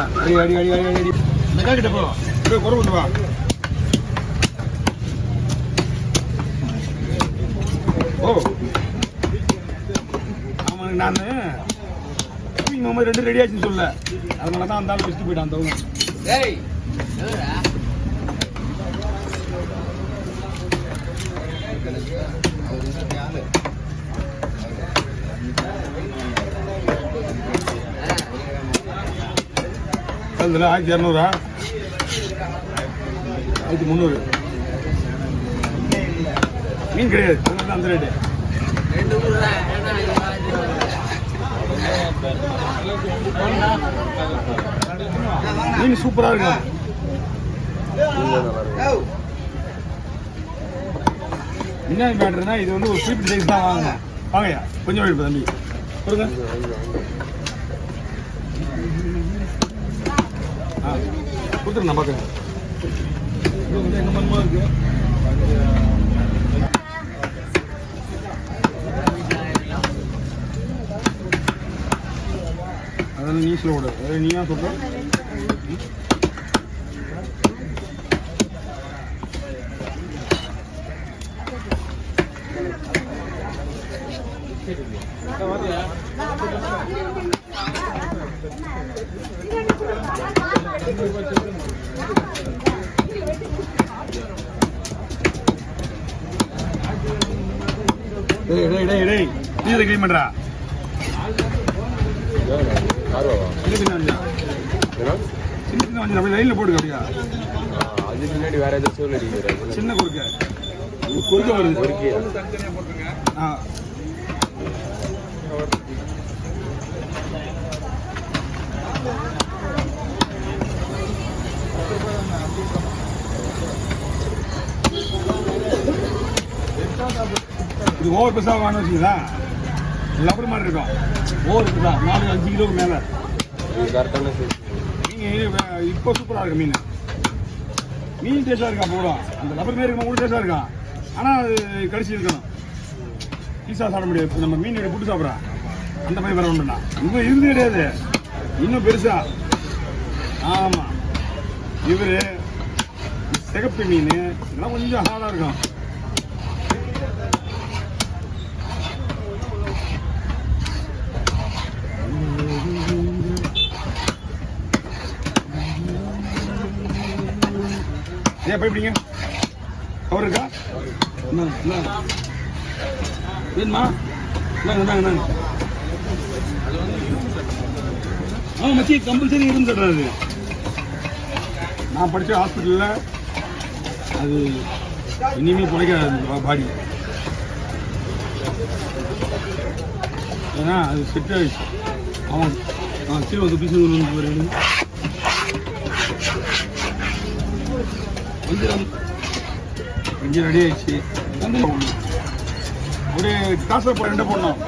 அடி அடி அடி அடி அடி மெக்கா கிட்ட போ போய் குறை கொண்டு வா. ஓ ஆமாங்க நான் மாமா 2 ரெடி ஆச்சுன்னு சொல்ல, அதனால தான் அந்த ஆள் வச்சுட்டு போயிட்டான் அந்த அதில் 1200 1300 மீன் கிடையாது, அதனால அந்த ரேட்டு. மீன் சூப்பரா இருக்கும். என்ன மேட்டர்னா இது வந்து ஒரு ஸ்வீட் சைஸ் தான் வாங்க. வாங்கய்யா கொஞ்சம் எடுப்போம் தம்பி கொடுங்க. கொடுத்துருங்க நான் பார்க்குறேன். எங்க மனமா இருக்கு அதனால நீ சொல்ல கூடாது, நீயா சொல்ற. நீ இதை கிளீன் பண்றா சின்ன லைன்ல போடுங்க. அப்படியா அது பின்னாடி வேற ஏதாவது சின்ன குறுக்க குறுக்க வருது. இது ஓவர் பெருசாக வாங்க வச்சுங்களா, லப்பர் மாதிரி இருக்கும். ஓவர் பெருசா 4-5 கிலோக்கு மேலே. நீங்கள் இப்போ சூப்பராக இருக்கும் மீன். மீன் டேஸ்டாக இருக்கா போடும், அந்த லப்பர் மாரி இருக்கும் கூட டேஸ்டாக இருக்கும். ஆனால் அது கடிச்சு இருக்கணும், பீஸாக சாப்பிட முடியாது. நம்ம மீன் புட்டு சாப்பிட்றோம் அந்த மாதிரி வர ஒன்றுண்ணா இப்போ இருந்து கிடையாது, இன்னும் பெருசா. ஆமாம் இவர் சிகப்பு மீன் இதெல்லாம் கொஞ்சம் ஹார்டாக இருக்கும். ஏன் பயப்படிங்க, கவர் இருக்கா வேணுமா? நாங்க மச்சி கம்பல்சரி இருந்து சொல்றாரு. நான் படித்த ஹாஸ்பிட்டலில் அது இனிமேல் பிழைக்காது பாடி, ஏன்னா அது செட் ஆகிடுச்சு. அவன் கீழே வந்து பீஸ் கொஞ்சம் ரெடி ஆயிடுச்சு. ஒரு காசு 2 போடணும்.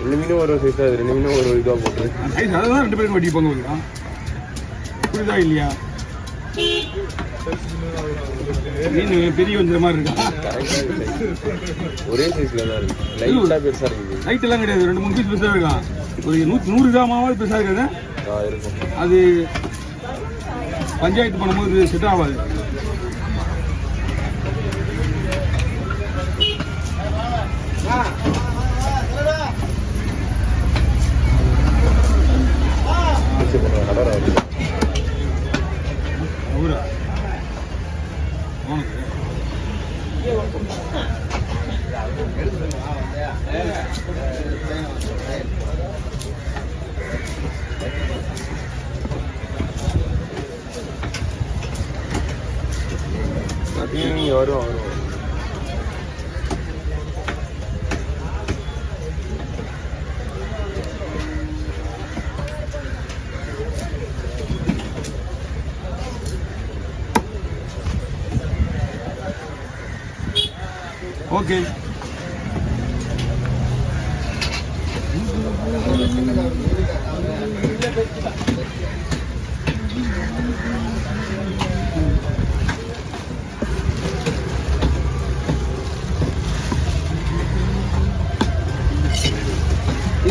மீனும் ஒரு சைஸா, 2 மீனும் ஒரு இதாக போட்டு சைஸ் அதுதான் 2 பேருக்கு வட்டி பங்கு வைக்கலாம். புரியுதா இல்லையா? மீன் பெரிய வஞ்சிர மாதிரி இருக்கா, ஒரே சைஸ்ல தான் இருக்கு. லைட்டா பெருசா இருக்கு. லைட் எல்லாம் கிடையாது, 2-3 பீஸ் பெருசா இருக்கான். ஒரு 100 கிராமாவது பெருசா இருக்காது. அது பஞ்சாயத்து பண்ணும்போது செட் ஆகாது. வரும் ஓகே.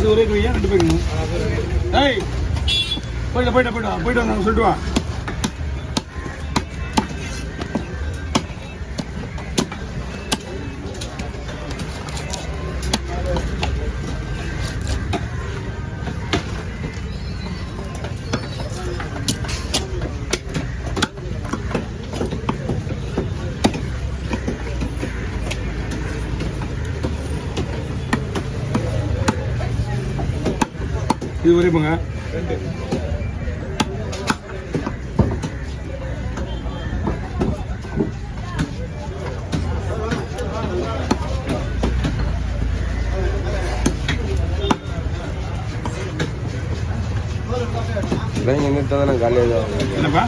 இது ஒரே கையா 2 பேருங்க. ஏய் போயிட்டு வந்தாங்க சொல்லிட்டு வா. இது ஒரே போங்க. இதெல்லாம் எங்க தான் காலையில் என்னப்பா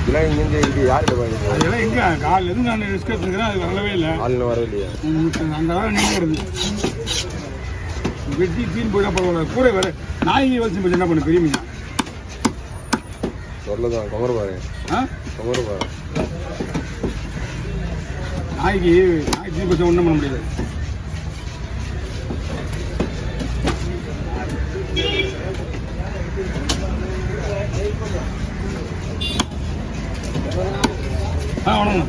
இதெல்லாம் இங்கே இது யார்கிட்ட பாருங்க அதெல்லாம் எங்க காலைல இருந்து நான் ரிஸ்க் எடுத்துக்கிறேன். அது வரவே இல்லை. ஆளுன்னு வரவே இல்லையா? அந்த வேலை நீங்க வருது வெட்டி தீன் போயிட்டா பரவாயில்ல. கூட வேற நாய்க்கு வச்சு போச்சு என்ன பண்ணு பெரிய மீனா சொல்லதான் கொமர பாரு. கொமர பாரு. நாய்க்கு தீன் போச்சா ஒன்றும் பண்ண முடியாது. வணக்கம்.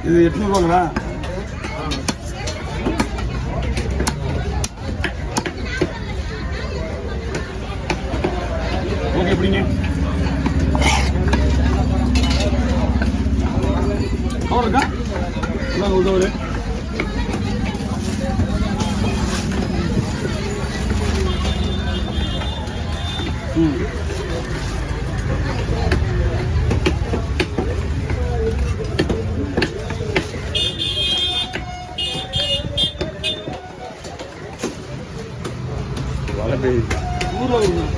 இது 800 ரூபாங்களா? ஓகே எப்படிங்க கவர் இருக்கா? உதவு மழை பெய்யுது. 100 ரூபா